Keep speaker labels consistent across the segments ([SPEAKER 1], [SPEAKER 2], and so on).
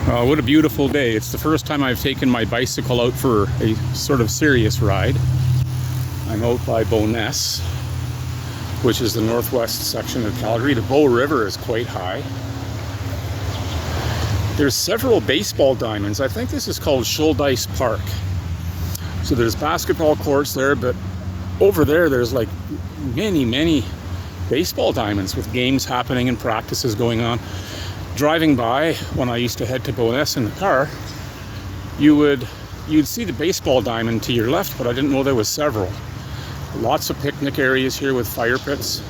[SPEAKER 1] What a beautiful day. It's the first time I've taken my bicycle out for a sort of serious ride. I'm out by Bowness, which is the northwest section of Calgary. The Bow River is quite high. There's several baseball diamonds. I think this is called Shouldice Park. So there's basketball courts there, but over there there's like many baseball diamonds with games happening and practices going on. Driving by, when I used to head to Bowness in the car, you'd see the baseball diamond to your left, but I didn't know there was several. Lots of picnic areas here with fire pits.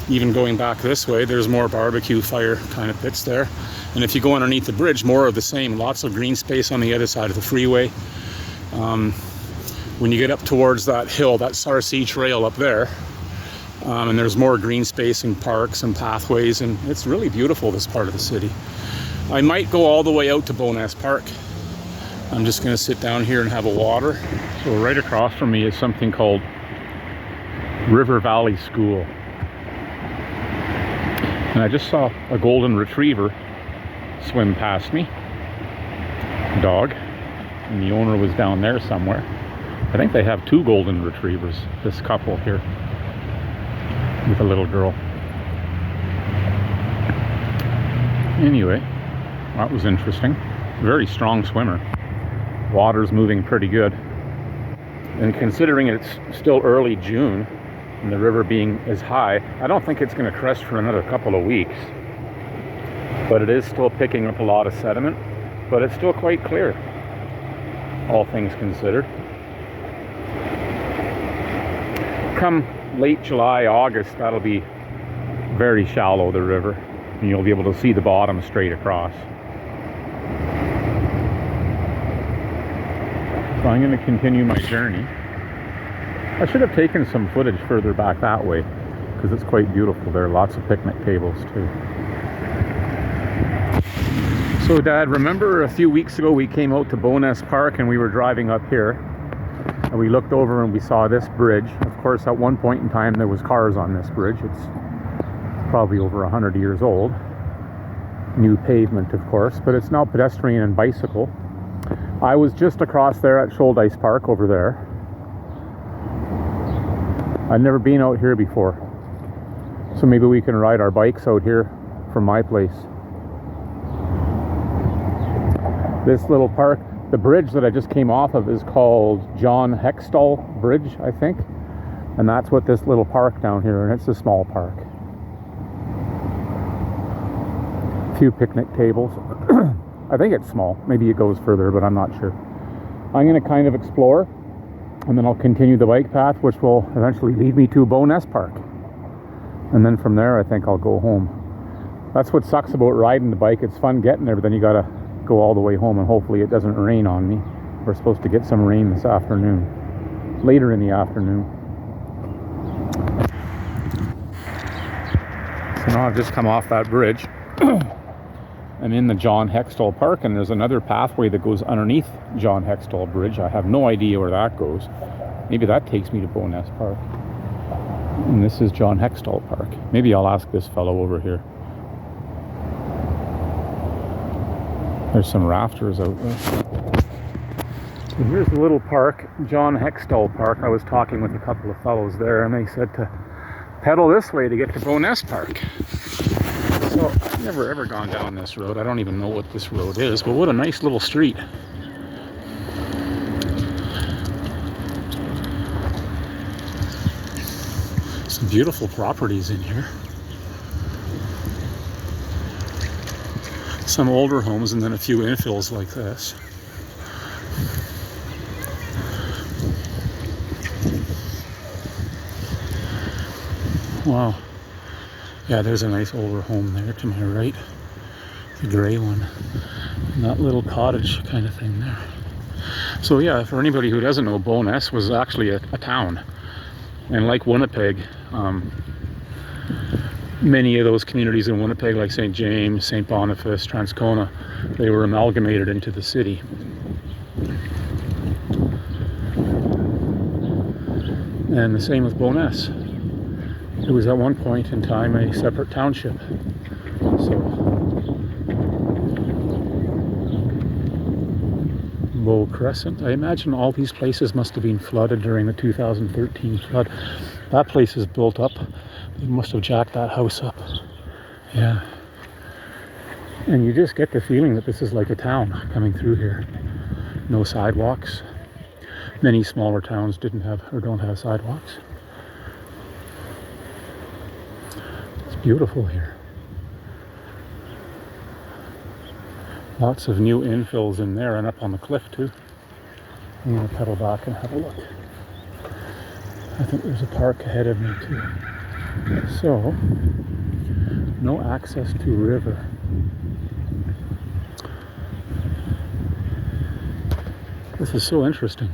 [SPEAKER 1] Even going back this way, there's more barbecue fire kind of pits there. And if you go underneath the bridge, more of the same. Lots of green space on the other side of the freeway. When you get up towards that hill, that Sarcee Trail up there, and there's more green space and parks and pathways, and it's really beautiful, this part of the city. I might go all the way out to Bowness Park. I'm just going to sit down here and have a water. So right across from me is something called River Valley School. And I just saw a golden retriever swim past me. Dog. And the owner was down there somewhere. I think they have two golden retrievers, this couple here, with a little girl. Anyway, that was interesting. Very strong swimmer. Water's moving pretty good. And considering it's still early June and the river being as high, I don't think it's going to crest for another couple of weeks. But it is still picking up a lot of sediment, but it's still quite clear, all things considered. Come late July, August, that'll be very shallow, the river, and you'll be able to see the bottom straight across. So I'm going to continue my journey. I should have taken some footage further back that way, because it's quite beautiful. There are lots of picnic tables too. So Dad, remember a few weeks ago we came out to Bowness Park and we were driving up here, and we looked over and we saw this bridge. Of course, at one point in time there was cars on this bridge. It's probably over 100 years old. New pavement, of course, but it's now pedestrian and bicycle. I was just across there at Shouldice Park over there. I've never been out here before, so maybe we can ride our bikes out here from my place. This little park, the bridge that I just came off of is called John Hextall Bridge, I think. And that's what this little park down here, and it's a small park. A few picnic tables. I think it's small. Maybe it goes further, but I'm not sure. I'm going to kind of explore, and then I'll continue the bike path, which will eventually lead me to Bowness Park. And then from there, I think I'll go home. That's what sucks about riding the bike. It's fun getting there, but then you got to go all the way home, and hopefully it doesn't rain on me. We're supposed to get some rain this afternoon, later in the afternoon. So now I've just come off that bridge. I'm in the John Hextall Park, and there's another pathway that goes underneath John Hextall Bridge. I have no idea where that goes. Maybe that takes me to Bowness Park. And this is John Hextall Park. Maybe I'll ask this fellow over here. There's some rafters out there. So here's the little park, John Hextall Park. I was talking with a couple of fellows there, and they said to pedal this way to get to Bowness Park. So I've never ever gone down this road. I don't even know what this road is, but what a nice little street. Some beautiful properties in here. Some older homes and then a few infills like this. Wow. Yeah, there's a nice older home there to my right. The gray one. And that little cottage kind of thing there. So yeah, for anybody who doesn't know, Bowness was actually a town. And like Winnipeg, many of those communities in Winnipeg, like St. James, St. Boniface, Transcona, they were amalgamated into the city. And the same with Bowness. It was at one point in time a separate township. So Bow Crescent. I imagine all these places must have been flooded during the 2013 flood. That place is built up. They must have jacked that house up. Yeah. And you just get the feeling that this is like a town coming through here. No sidewalks. Many smaller towns didn't have or don't have sidewalks. It's beautiful here. Lots of new infills in there and up on the cliff too. I'm going to pedal back and have a look. I think there's a park ahead of me too. So, no access to river. This is so interesting.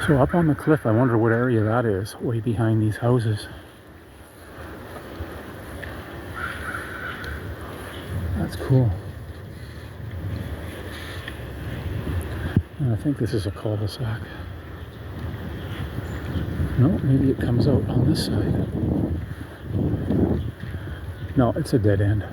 [SPEAKER 1] So up on the cliff, I wonder what area that is, way behind these houses. That's cool. And I think this is a cul-de-sac. No, maybe it comes out on this side. No, it's a dead end.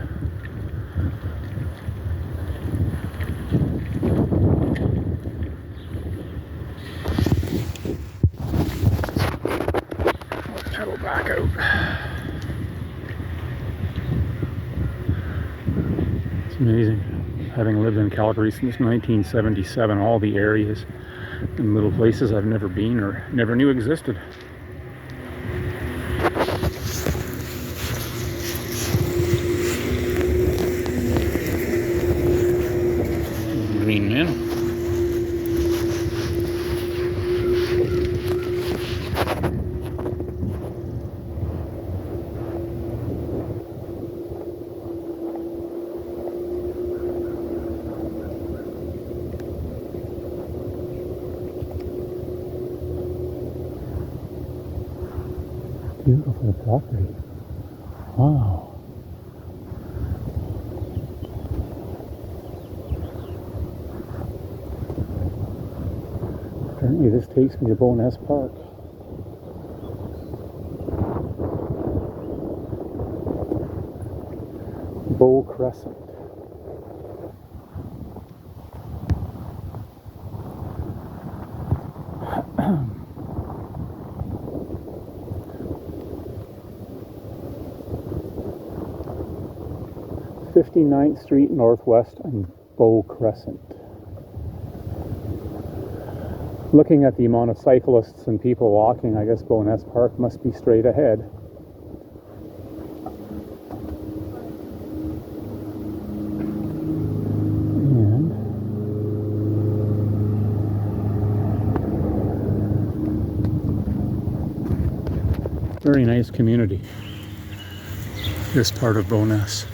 [SPEAKER 1] Pedal back out. It's amazing. Having lived in Calgary since 1977, all the areas and little places I've never been or never knew existed. Green man. Beautiful property. Wow. Apparently this takes me to Bowness Park. Bow Crescent. 59th Street Northwest and Bow Crescent. Looking at the amount of cyclists and people walking, I guess Bowness Park must be straight ahead. And very nice community, this part of Bowness.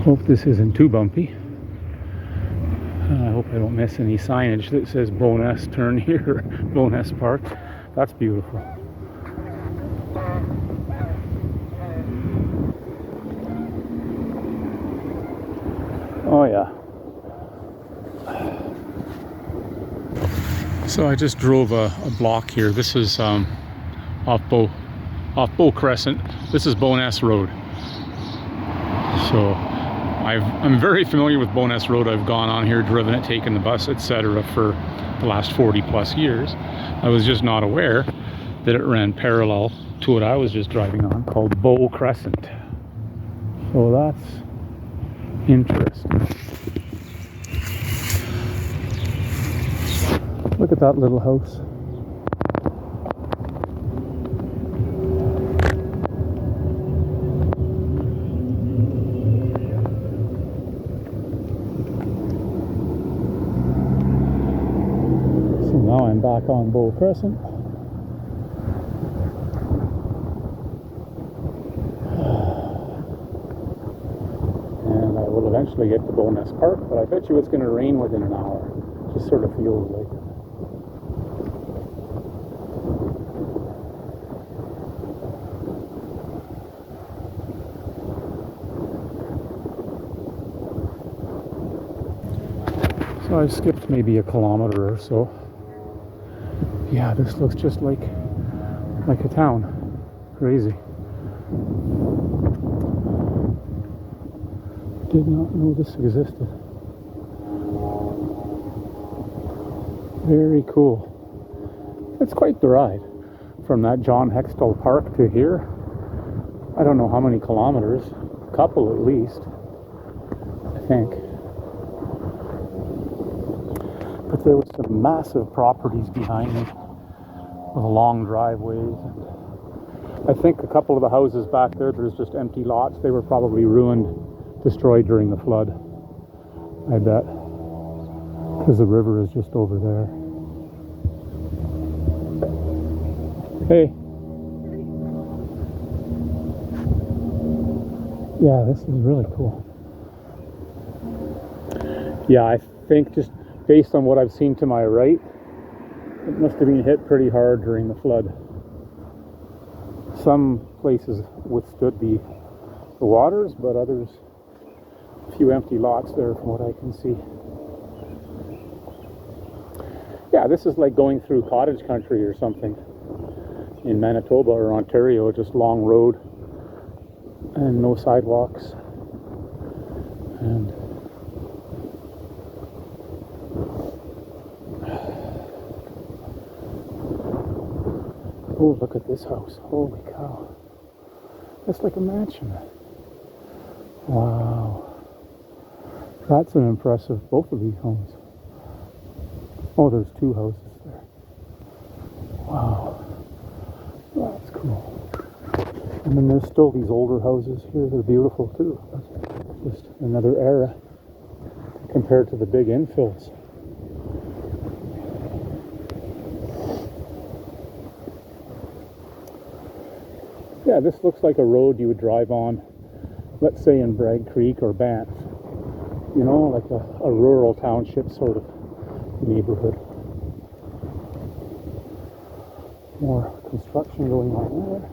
[SPEAKER 1] Hope this isn't too bumpy. I hope I don't miss any signage that says Bowness turn here, Bowness Park. That's beautiful. Oh yeah. So I just drove a block here. This is off Bow Crescent. This is Bowness Road. So I'm very familiar with Bowness Road. I've gone on here, driven it, taken the bus, etc. for the last 40 plus years. I was just not aware that it ran parallel to what I was just driving on, called Bow Crescent. So that's interesting. Look at that little house. Now I'm back on Bow Crescent. And I will eventually get to Bowness Park, but I bet you it's going to rain within an hour. Just sort of feels like it. So I skipped maybe a kilometer or so. Yeah, this looks just like a town. Crazy. Did not know this existed. Very cool. It's quite the ride from that John Hextall Park to here. I don't know how many kilometers, a couple at least, I think. But there were some massive properties behind me with long driveways. And I think a couple of the houses back there, there's just empty lots. They were probably ruined, destroyed during the flood, I bet, because the river is just over there. Hey. Yeah, this is really cool. Yeah, I think just based on what I've seen to my right, it must have been hit pretty hard during the flood. Some places withstood the waters, but others, a few empty lots there from what I can see. Yeah, this is like going through cottage country or something in Manitoba or Ontario, just long road and no sidewalks. And oh, look at this house. Holy cow. That's like a mansion. Wow. That's an impressive, both of these homes. Oh, there's two houses there. Wow. That's cool. And then there's still these older houses here. They're beautiful too. Just another era compared to the big infills. Yeah, this looks like a road you would drive on, let's say in Bragg Creek or Banff. You know, like a rural township sort of neighborhood. More construction going on there.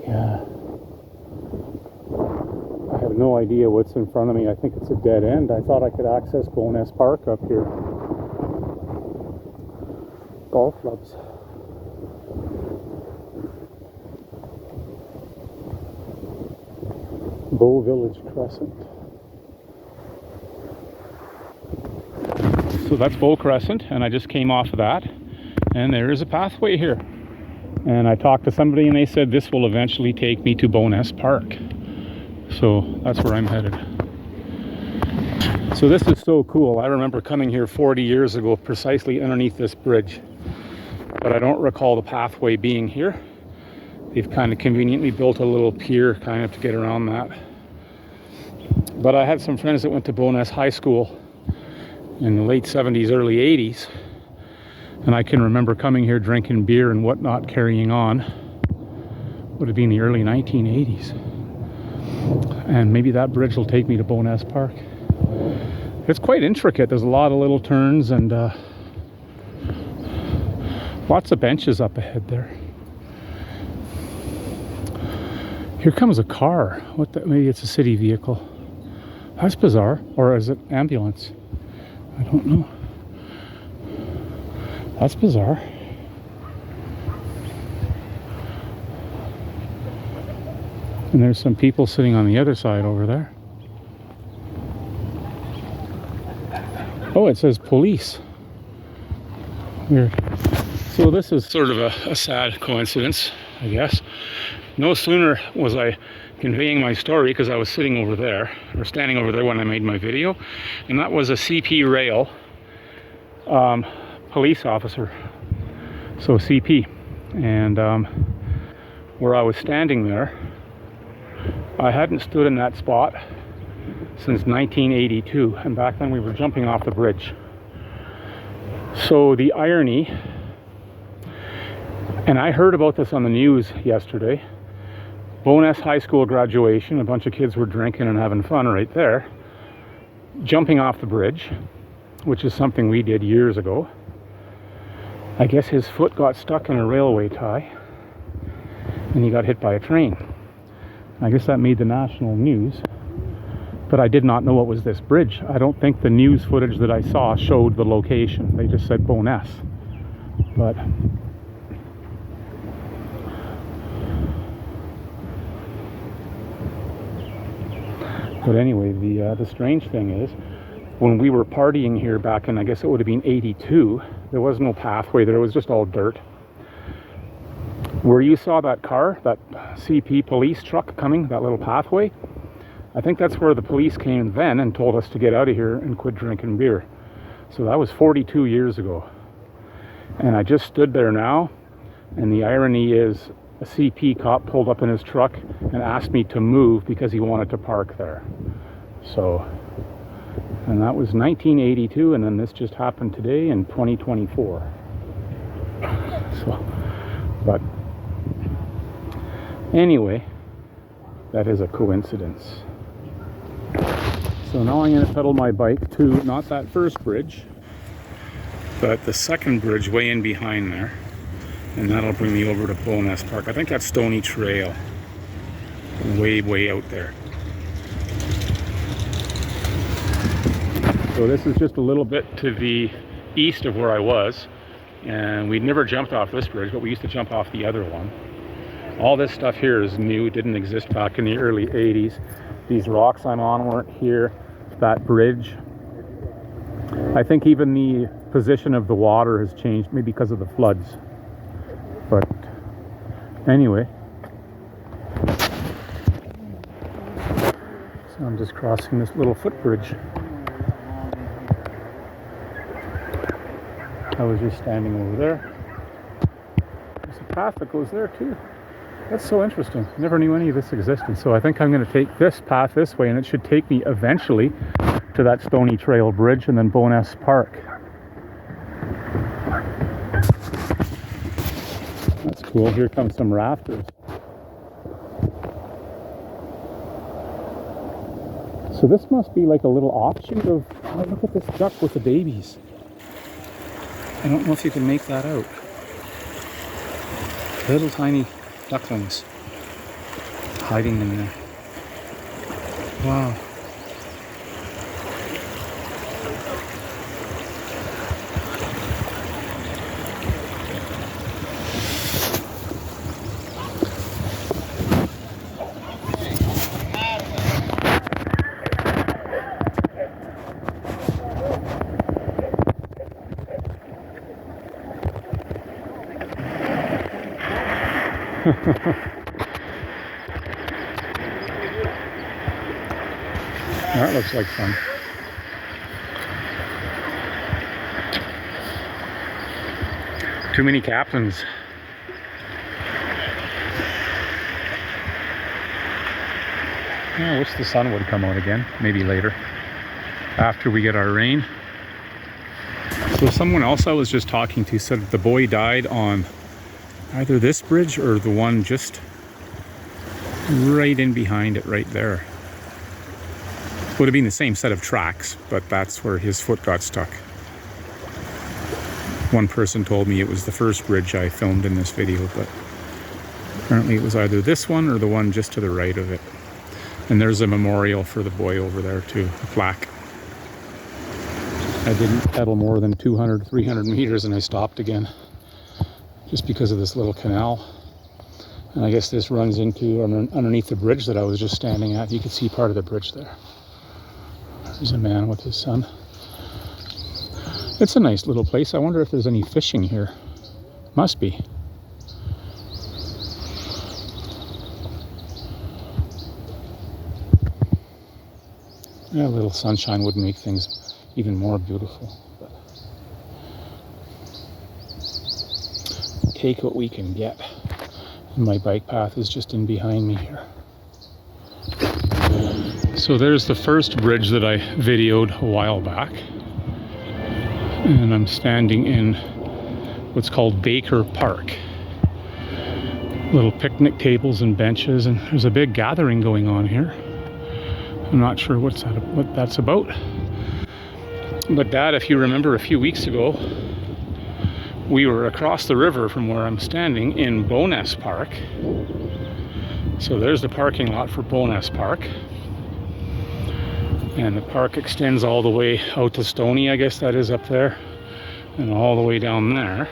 [SPEAKER 1] Yeah. I have no idea what's in front of me. I think it's a dead end. I thought I could access Bowness Park up here. Golf clubs. Bow Village Crescent. So that's Bow Crescent, and I just came off of that, and there is a pathway here. And I talked to somebody and they said this will eventually take me to Bowness Park. So that's where I'm headed. So this is so cool. I remember coming here 40 years ago, precisely underneath this bridge. But I don't recall the pathway being here. They've kind of conveniently built a little pier kind of to get around that. But I had some friends that went to Bowness High School in the late 70s, early 80s. And I can remember coming here drinking beer and whatnot, carrying on. Would have been the early 1980s. And maybe that bridge will take me to Bowness Park. It's quite intricate. There's a lot of little turns and lots of benches up ahead there. Here comes a car. What the, maybe it's a city vehicle. That's bizarre. Or is it ambulance? I don't know. That's bizarre. And there's some people sitting on the other side over there. Oh, it says police. Weird. So this is sort of a sad coincidence, I guess. No sooner was I conveying my story, because I was sitting over there, or standing over there when I made my video, and that was a CP rail police officer, so CP. And where I was standing there, I hadn't stood in that spot since 1982, and back then we were jumping off the bridge. So the irony, and I heard about this on the news yesterday, Bowness High School graduation, a bunch of kids were drinking and having fun right there, jumping off the bridge, which is something we did years ago. I guess his foot got stuck in a railway tie and he got hit by a train. I guess that made the national news. But I did not know it was this bridge. I don't think the news footage that I saw showed the location. They just said Bowness. But anyway, the strange thing is, when we were partying here back in, I guess it would have been 82, there was no pathway there. It was just all dirt. Where you saw that car, that CP police truck coming, that little pathway, I think that's where the police came then and told us to get out of here and quit drinking beer. So that was 42 years ago. And I just stood there now, and the irony is a CP cop pulled up in his truck and asked me to move because he wanted to park there. So, and that was 1982, and then this just happened today in 2024. So, but anyway, that is a coincidence. So now I'm going to pedal my bike to not that first bridge, but the second bridge way in behind there, and that'll bring me over to Bowness Park. I think that's Stony Trail, way out there. So this is just a little bit to the east of where I was, and we'd never jumped off this bridge, but we used to jump off the other one. All this stuff here is new, didn't exist back in the early 80s. These rocks I'm on weren't here. That bridge, I think even the position of the water has changed, maybe because of the floods. But anyway, so I'm just crossing this little footbridge. I was just standing over there. There's a path that goes there too. That's so interesting. Never knew any of this existed. So I think I'm going to take this path this way, and it should take me eventually to that Stony Trail Bridge and then Bowness Park. That's cool. Here comes some rafters. So this must be like a little offshoot of, oh, look at this duck with the babies. I don't know if you can make that out. Little tiny ducklings hiding in there. Wow. That looks like fun. Too many captains. I wish the sun would come out again, maybe later, after we get our rain. So someone else I was just talking to said that the boy died on either this bridge or the one just right in behind it right there. Would have been the same set of tracks, but that's where his foot got stuck. One person told me it was the first bridge I filmed in this video, but apparently it was either this one or the one just to the right of it. And there's a memorial for the boy over there too, a plaque. I didn't pedal more than 200, 300 meters and I stopped again, just because of this little canal. And I guess this runs into underneath the bridge that I was just standing at. You can see part of the bridge there. There's a man with his son. It's a nice little place. I wonder if there's any fishing here. Must be. Yeah, a little sunshine would make things even more beautiful. But take what we can get. And my bike path is just in behind me here. So there's the first bridge that I videoed a while back. And I'm standing in what's called Baker Park. Little picnic tables and benches, and there's a big gathering going on here. I'm not sure what that's about. But Dad, if you remember a few weeks ago, we were across the river from where I'm standing in Bowness Park. So there's the parking lot for Bowness Park. And the park extends all the way out to Stony, I guess that is up there, and all the way down there.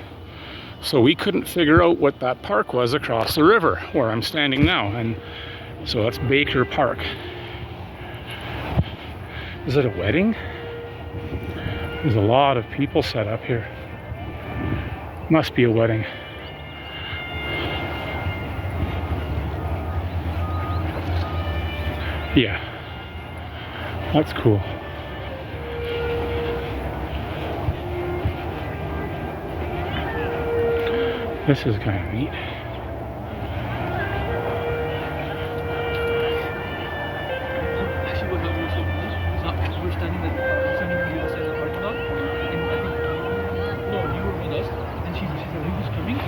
[SPEAKER 1] So we couldn't figure out what that park was across the river where I'm standing now. And so that's Baker Park. Is it a wedding? There's a lot of people set up here. Must be a wedding. Yeah, that's cool. This is kind of neat.
[SPEAKER 2] Actually, what happened was we're standing on the other side of the parking lot, and I think no, you were with us, and she said, "Are you just coming?"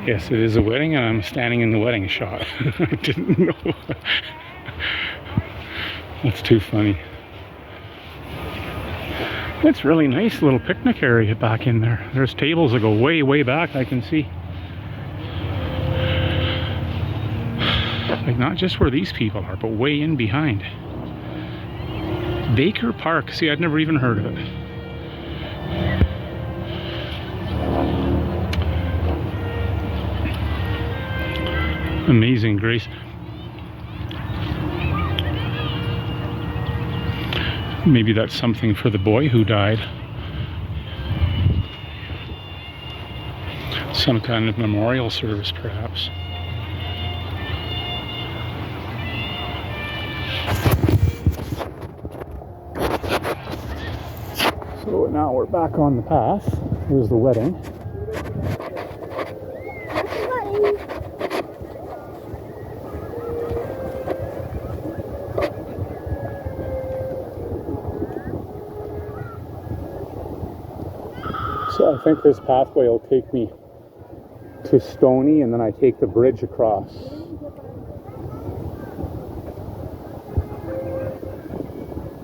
[SPEAKER 1] Yes, it is a wedding, and I'm standing in the wedding shot. I didn't know. That's too funny. It's really nice little picnic area back in there. There's tables that go way, way back, I can see. Like not just where these people are, but way in behind. Baker Park. See, I'd never even heard of it. Amazing Grace. Maybe that's something for the boy who died. Some kind of memorial service, perhaps. So now we're back on the path. Here's the wedding. So I think this pathway will take me to Stony, and then I take the bridge across.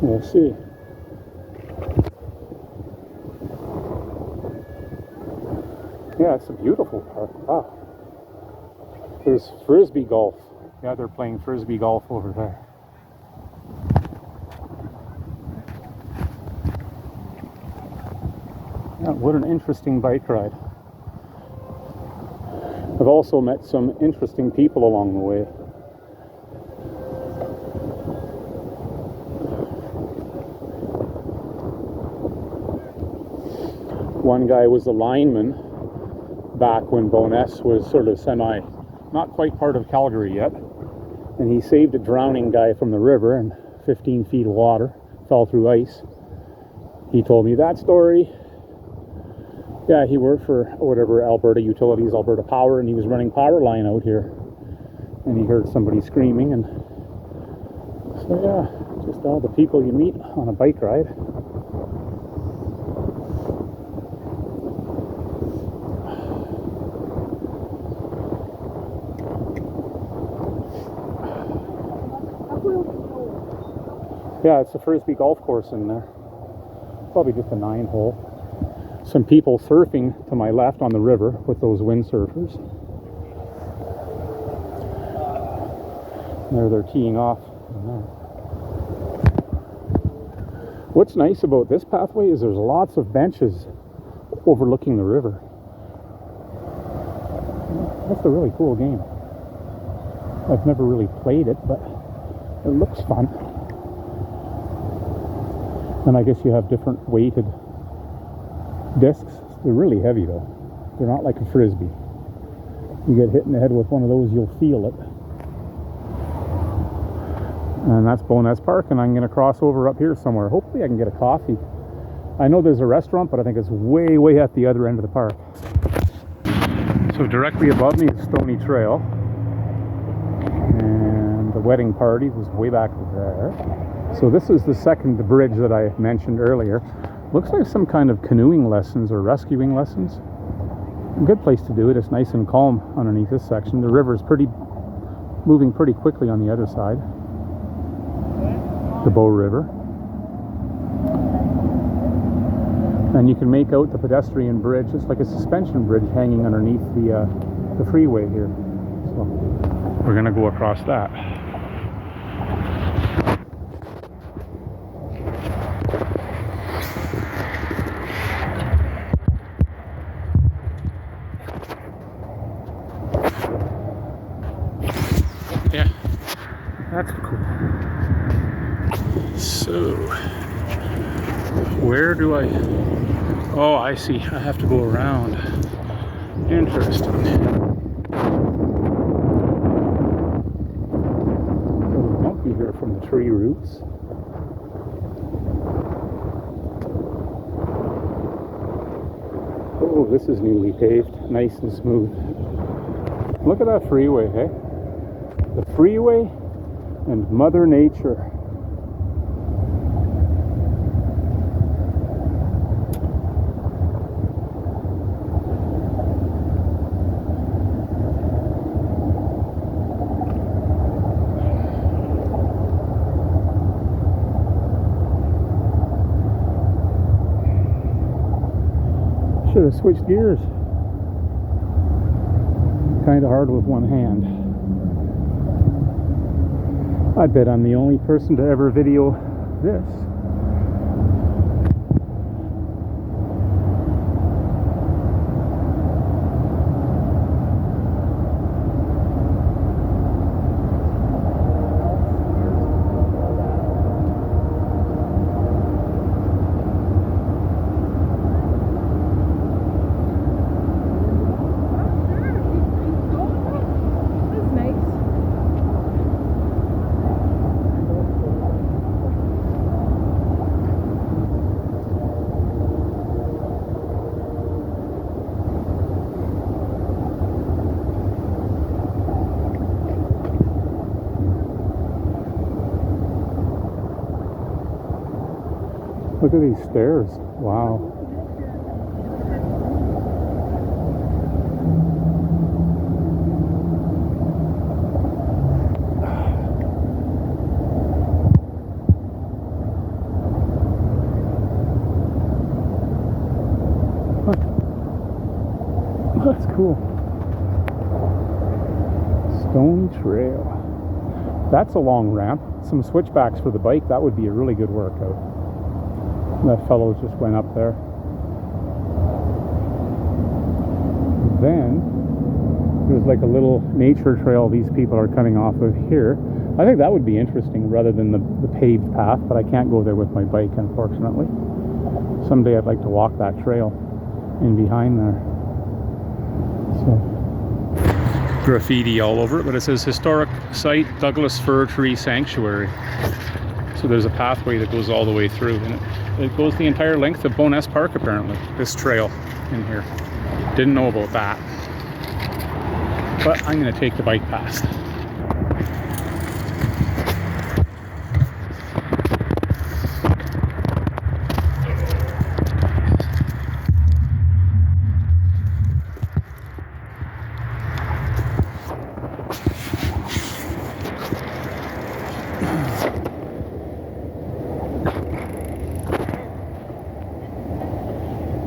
[SPEAKER 1] We'll see. Yeah, it's a beautiful park. Wow. There's frisbee golf. Yeah, they're playing frisbee golf over there. Yeah, what an interesting bike ride. I've also met some interesting people along the way. One guy was a lineman back when Bowness was sort of not quite part of Calgary yet. And he saved a drowning guy from the river in 15 feet of water, fell through ice. He told me that story. Yeah, he worked for whatever, Alberta Utilities, Alberta Power, and he was running power line out here. And he heard somebody screaming, and so yeah, just all the people you meet on a bike ride. Yeah, it's a frisbee golf course in there. Probably just a 9-hole. Some people surfing to my left on the river with those windsurfers. There they're teeing off. What's nice about this pathway is there's lots of benches overlooking the river. That's a really cool game. I've never really played it, but it looks fun. And I guess you have different weighted discs. They're really heavy though. They're not like a frisbee. You get hit in the head with one of those, you'll feel it. And that's Bowness Park, and I'm going to cross over up here somewhere. Hopefully I can get a coffee. I know there's a restaurant, but I think it's way, way at the other end of the park. So directly above me is Stony Trail. And the wedding party was way back there. So this is the second bridge that I mentioned earlier. Looks like some kind of canoeing lessons or rescuing lessons. A good place to do it. It's nice and calm underneath this section. The river is moving pretty quickly on the other side. The Bow River. And you can make out the pedestrian bridge. It's like a suspension bridge hanging underneath the freeway here. So So we're gonna go across that. Yeah, that's cool. So, where do I... Oh, I see. I have to go around. Interesting. A little bumpy here from the tree roots. Oh, this is newly paved. Nice and smooth. Look at that freeway, hey? The freeway and Mother Nature. Should have switched gears. Kind of hard with one hand. I bet I'm the only person to ever video this. Look at these stairs. Wow. That's cool. Stone Trail. That's a long ramp. Some switchbacks for the bike. That would be a really good workout. That fellow just went up there. Then there's like a little nature trail these people are cutting off of here. I think that would be interesting rather than the paved path, but I can't go there with my bike, unfortunately. Someday I'd like to walk that trail in behind there. So graffiti all over it, but it says Historic Site Douglas Fir Tree Sanctuary. So there's a pathway that goes all the way through, and it goes the entire length of Bowness Park, apparently, this trail in here. Didn't know about that. But I'm going to take the bike path.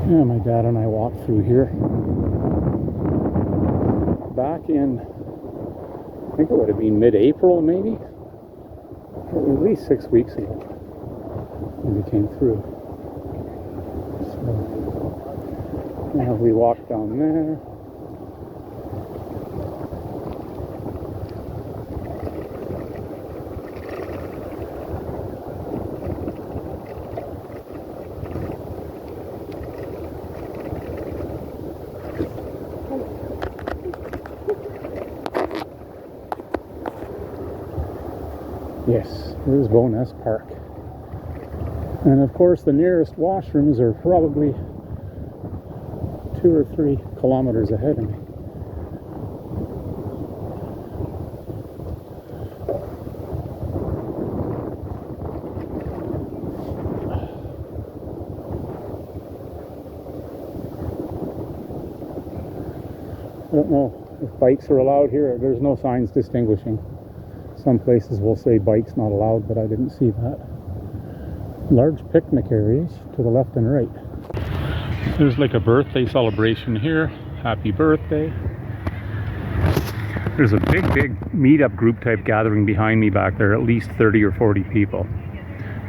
[SPEAKER 1] Yeah, my dad and I walked through here back in, I think it would have been mid-April maybe, or at least 6 weeks ago when we came through. So now we walked down there. Yes, here's Bowness Park. And of course the nearest washrooms are probably 2 or 3 kilometers ahead of me. I don't know if bikes are allowed here. There's no signs distinguishing. Some places will say bikes not allowed, but I didn't see that. Large picnic areas to the left and right. There's like a birthday celebration here. Happy birthday. There's a big meetup group type gathering behind me back there, at least 30 or 40 people.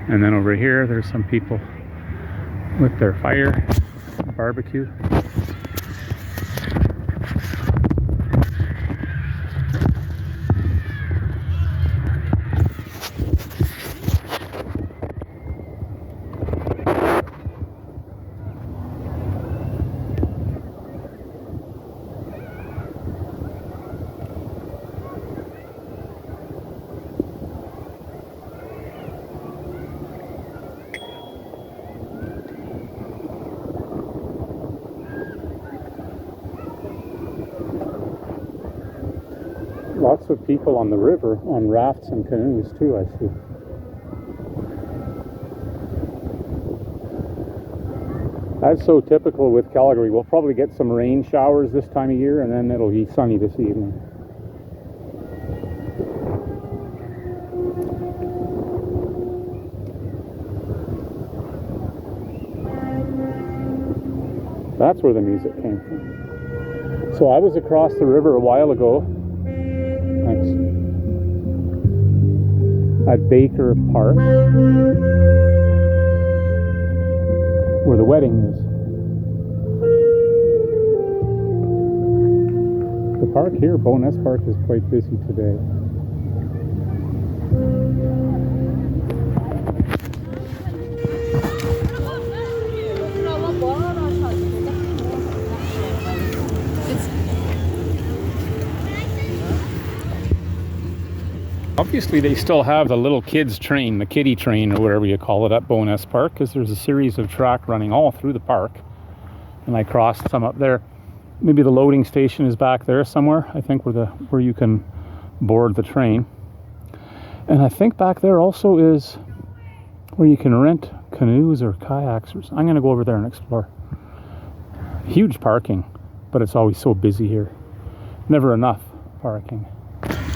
[SPEAKER 1] And then over here, there's some people with their fire, barbecue. Lots of people on the river on rafts and canoes too, I see. That's so typical with Calgary. We'll probably get some rain showers this time of year, and then it'll be sunny this evening. That's where the music came from. So I was across the river a while ago. Thanks. At Baker Park, where the wedding is. The park here, Bowness Park, is quite busy today. Obviously, they still have the little kids train, the kiddie train, or whatever you call it, at Bowness Park, because there's a series of track running all through the park. And I crossed some up there. Maybe the loading station is back there somewhere, I think, where you can board the train. And I think back there also is where you can rent canoes or kayaks. I'm going to go over there and explore. Huge parking, but it's always so busy here. Never enough parking.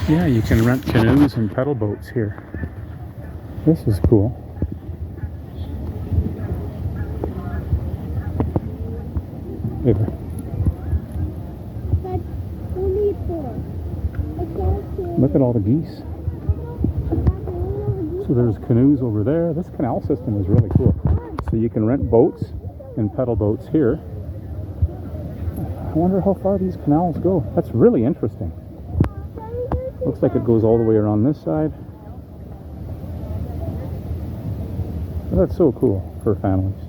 [SPEAKER 1] Yeah, you can rent canoes and pedal boats here. This is cool. Later. Look at all the geese. So there's canoes over there. This canal system is really cool. So you can rent boats and pedal boats here. I wonder how far these canals go. That's really interesting. Looks like it goes all the way around this side. That's so cool for families.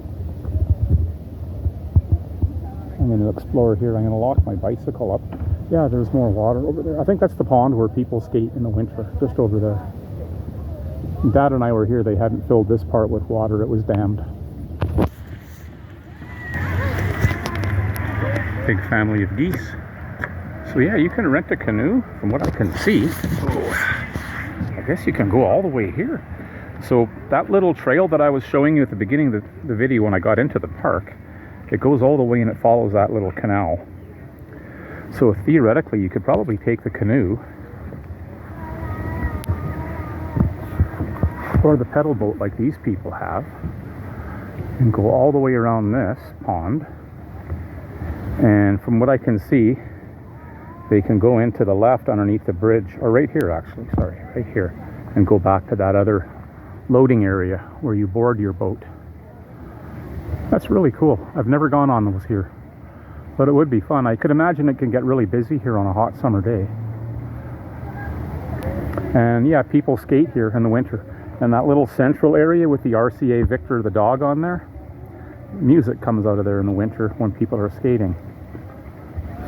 [SPEAKER 1] I'm going to explore here. I'm going to lock my bicycle up. Yeah, there's more water over there. I think that's the pond where people skate in the winter, just over there. Dad and I were here. They hadn't filled this part with water. It was dammed. Big family of geese. So yeah, you can rent a canoe, from what I can see. I guess you can go all the way here. So that little trail that I was showing you at the beginning of the video when I got into the park, it goes all the way and it follows that little canal. So theoretically, you could probably take the canoe or the pedal boat like these people have and go all the way around this pond. And from what I can see, they can go into the left underneath the bridge, or right here actually, sorry, right here, and go back to that other loading area where you board your boat. That's really cool. I've never gone on those here, but it would be fun. I could imagine it can get really busy here on a hot summer day. And yeah, people skate here in the winter. And that little central area with the RCA Victor the dog on there, music comes out of there in the winter when people are skating.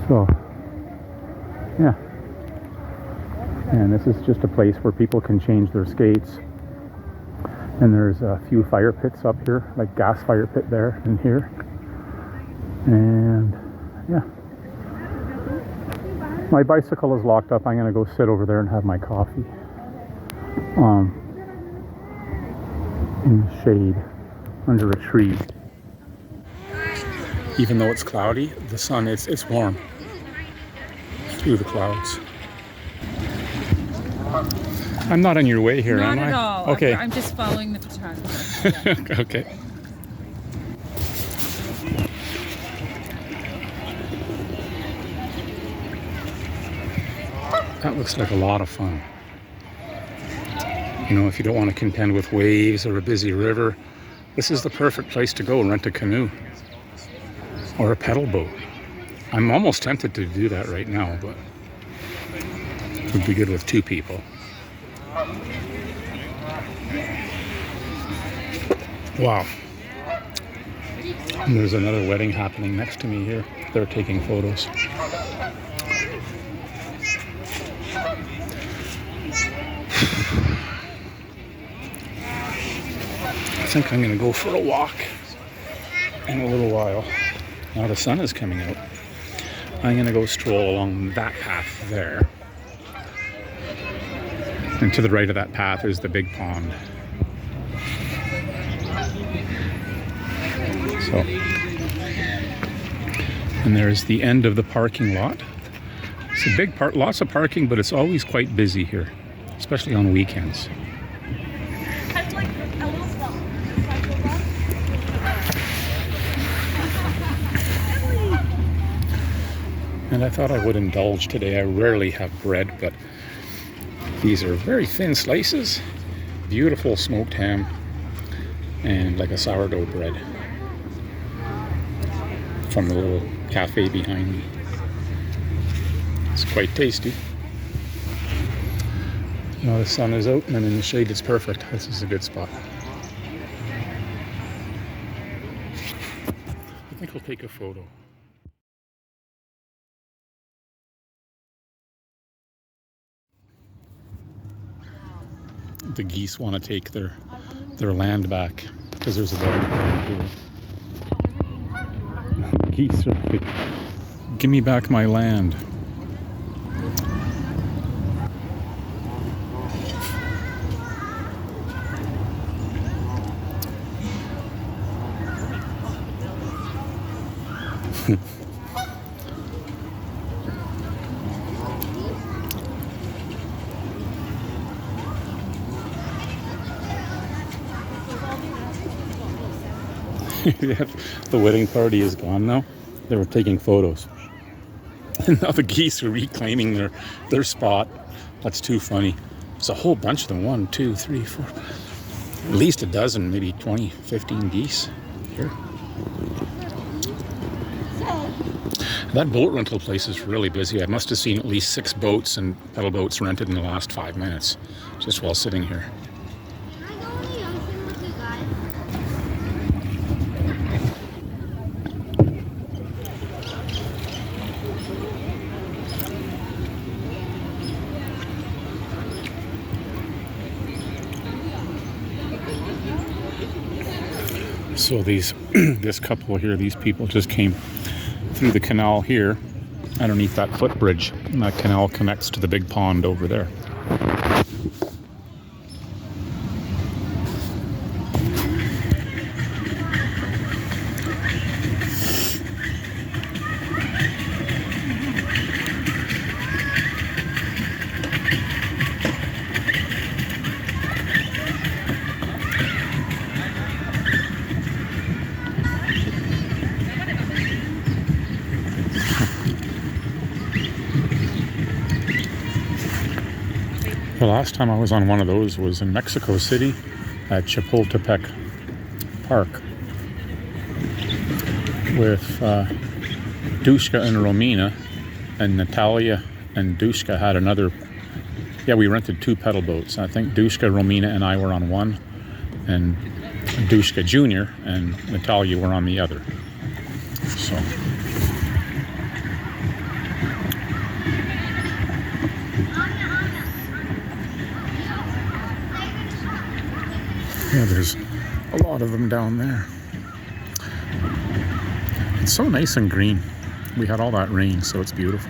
[SPEAKER 1] So yeah, and this is just a place where people can change their skates. And there's a few fire pits up here, like gas fire pit there and here. And yeah, my bicycle is locked up. I'm gonna go sit over there and have my coffee in the shade under a tree. Even though it's cloudy, the sun, it's warm through the clouds. I'm not in your way here, am I?
[SPEAKER 3] Not at all.
[SPEAKER 1] Okay.
[SPEAKER 3] I'm just following the photographer. Yeah.
[SPEAKER 1] Okay. That looks like a lot of fun. You know, if you don't want to contend with waves or a busy river, this is the perfect place to go. Rent a canoe or a pedal boat. I'm almost tempted to do that right now, but it would be good with 2 people. Wow. And there's another wedding happening next to me here. They're taking photos. I think I'm going to go for a walk in a little while. Now the sun is coming out. I'm going to go stroll along that path there. And to the right of that path is the big pond. So, and there's the end of the parking lot. It's a big part, lots of parking, but it's always quite busy here, especially on weekends. And I thought I would indulge today. I rarely have bread, but these are very thin slices, beautiful smoked ham, and like a sourdough bread from the little cafe behind me. It's quite tasty. You know, the sun is out and I'm in the shade. It's perfect. This is a good spot. I think we'll take a photo. The geese want to take their land back because there's a wedding here. The geese are like, give me back my land. The wedding party is gone now. They were taking photos. And now the geese are reclaiming their spot. That's too funny. There's a whole bunch of them. 1, 2, 3, 4. At least a dozen, maybe 20, 15 geese here. That boat rental place is really busy. I must have seen at least 6 boats and pedal boats rented in the last 5 minutes, just while sitting here. So this couple here, these people just came through the canal here, underneath that footbridge, and that canal connects to the big pond over there. The last time I was on one of those was in Mexico City at Chapultepec Park with Dushka and Romina, and Natalia and Dushka had another. Yeah, we rented 2 pedal boats. I think Dushka, Romina, and I were on one, and Dushka Jr. and Natalia were on the other. So. Yeah, there's a lot of them down there. It's so nice and green. We had all that rain, so it's beautiful.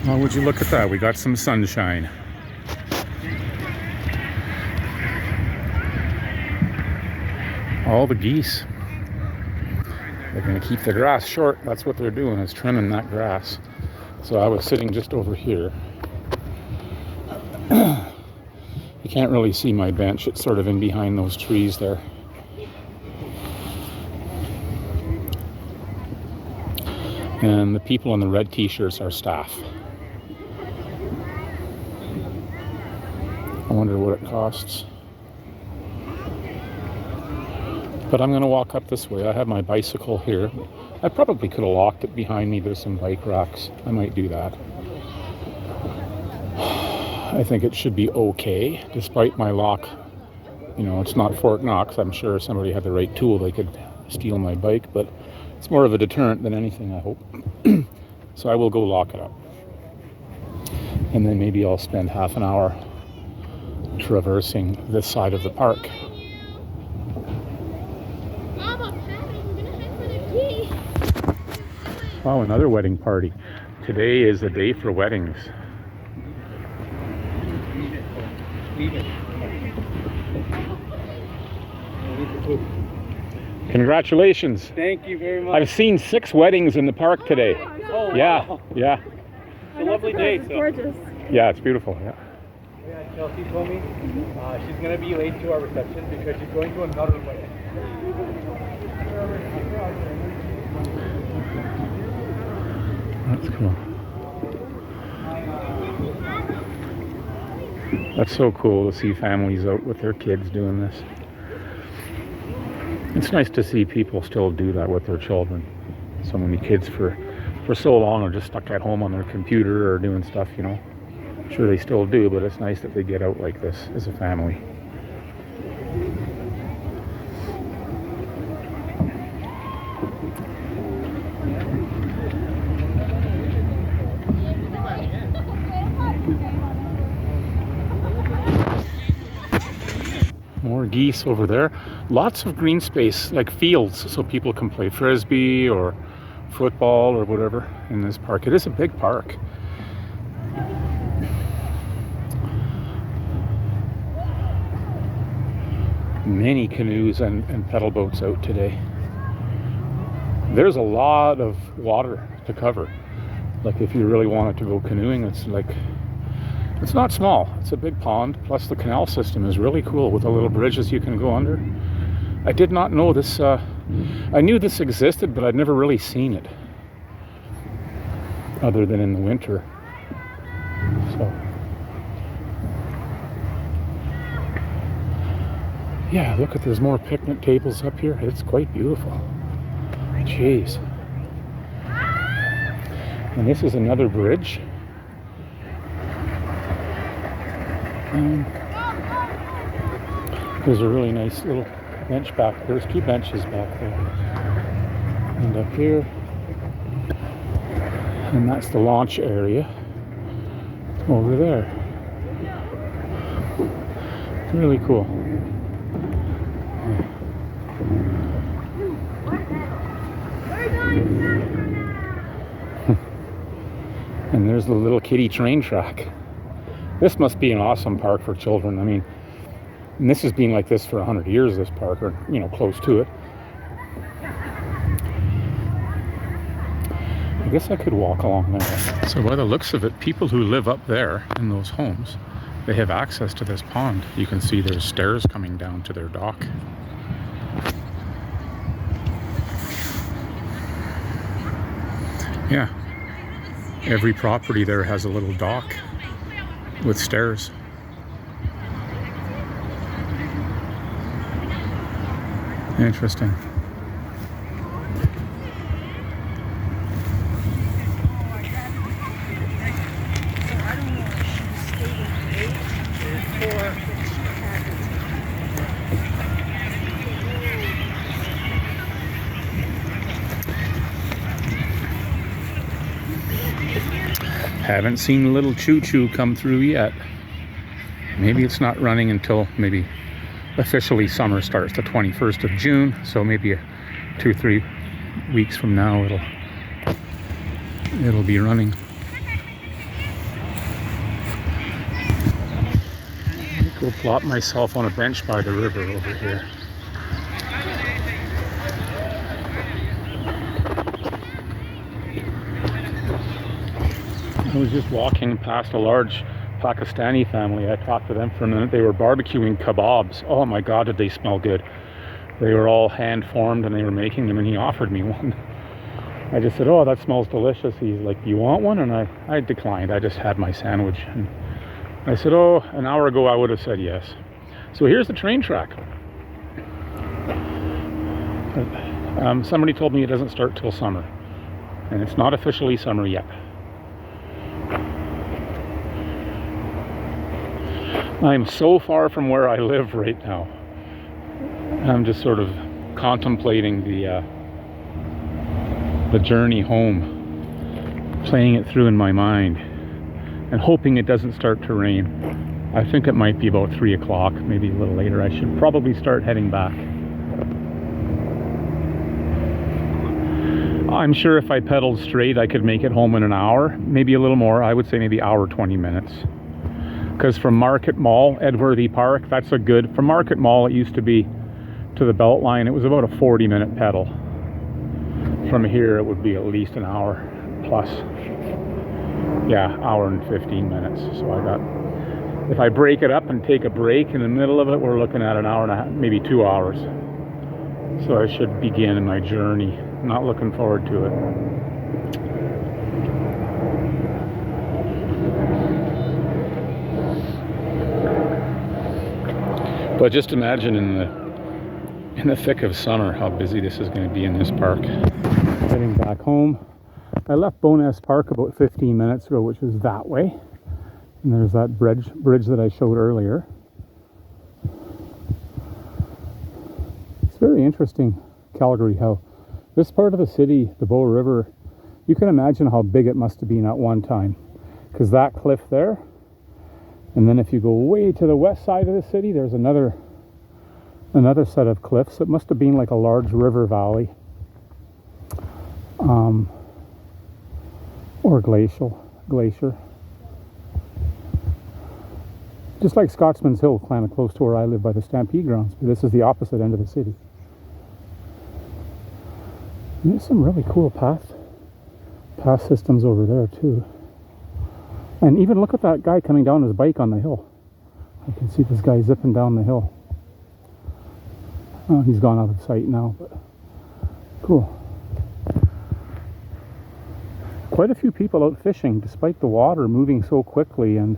[SPEAKER 1] Oh, would you look at that? We got some sunshine. All the geese. They're going to keep the grass short. That's what they're doing, is trimming that grass. So I was sitting just over here. You can't really see my bench. It's sort of in behind those trees there. And the people in the red t-shirts are staff. I wonder what it costs. But I'm going to walk up this way. I have my bicycle here. I probably could have locked it behind me. There's some bike racks. I might do that. I think it should be okay, despite my lock. You know, it's not Fort Knox. I'm sure if somebody had the right tool, they could steal my bike, but it's more of a deterrent than anything, I hope. So I will go lock it up. And then maybe I'll spend half an hour traversing this side of the park. Wow, another wedding party. Today is a day for weddings. Congratulations.
[SPEAKER 2] Thank you very much.
[SPEAKER 1] I've seen 6 weddings in the park today.
[SPEAKER 2] Oh,
[SPEAKER 1] Yeah,
[SPEAKER 2] wow.
[SPEAKER 1] yeah.
[SPEAKER 2] It's a lovely day. So.
[SPEAKER 3] Gorgeous.
[SPEAKER 1] Yeah, it's beautiful, yeah.
[SPEAKER 2] Yeah, Chelsea told me she's going to be late to our reception because she's going to another wedding.
[SPEAKER 1] That's cool. That's so cool to see families out with their kids doing this. It's nice to see people still do that with their children. So many kids for so long are just stuck at home on their computer or doing stuff, you know. I'm sure they still do, but it's nice that they get out like this as a family. More geese over there. Lots of green space, like fields, so people can play frisbee or football or whatever in this park. It is a big park. Many canoes and pedal boats out today. There's a lot of water to cover. Like if you really wanted to go canoeing, it's not small. It's a big pond, plus the canal system is really cool with the little bridges you can go under. I did not know this. I knew this existed, but I'd never really seen it, other than in the winter. So, yeah, look, there's more picnic tables up here. It's quite beautiful. Jeez. And this is another bridge. There's a really nice little bench back there. There's 2 benches back there. And up here. And that's the launch area over there. It's really cool. And there's the little kiddie train track. This must be an awesome park for children. I mean, and this has been like this for 100 years, this park, or, you know, close to it. I guess I could walk along there. So by the looks of it, people who live up there in those homes, they have access to this pond. You can see there's stairs coming down to their dock. Yeah. Every property there has a little dock with stairs. Interesting. Haven't seen little choo-choo come through yet. Maybe it's not running until maybe officially summer starts the 21st of June, so maybe 2-3 weeks from now it'll be running. I'll go plop myself on a bench by the river over here. I was just walking past a large Pakistani family. I talked to them for a minute. They were barbecuing kebabs. Oh my God, did they smell good. They were all hand formed and they were making them, and he offered me one. I just said, oh, that smells delicious. He's like, do you want one? And I declined. I just had my sandwich. And I said, oh, an hour ago I would have said yes. So here's the train track. Somebody told me it doesn't start till summer. And it's not officially summer yet. I'm so far from where I live right now. I'm just sort of contemplating the journey home, playing it through in my mind, and hoping it doesn't start to rain. I think it might be about 3 o'clock, maybe a little later. I should probably start heading back. I'm sure if I pedaled straight, I could make it home in an hour, maybe a little more. I would say maybe hour 20 minutes. Because from Market Mall, Edworthy Park, that's a good, from Market Mall it used to be to the Beltline, it was about a 40-minute pedal. From here it would be at least an hour plus. Yeah, hour and 15 minutes. So I got, if I break it up and take a break in the middle of it, we're looking at an hour and a half, maybe 2 hours. So I should begin my journey. Not looking forward to it. But just imagine in the thick of summer how busy this is going to be in this park. Heading back home. I left Bowness Park about 15 minutes ago, which is that way. And there's that bridge that I showed earlier. It's very interesting, Calgary, how this part of the city, the Bow River, you can imagine how big it must have been at one time. Because that cliff there, and then if you go way to the west side of the city, there's another set of cliffs. It must have been like a large river valley. Or glacier. Just like Scotsman's Hill, kind of close to where I live by the Stampede grounds. But this is the opposite end of the city. And there's some really cool path systems over there too. And even look at that guy coming down his bike on the hill. I can see this guy zipping down the hill. Oh, he's gone out of sight now, but cool. Quite a few people out fishing, despite the water moving so quickly and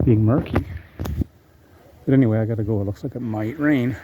[SPEAKER 1] being murky. But anyway, I gotta go. It looks like it might rain.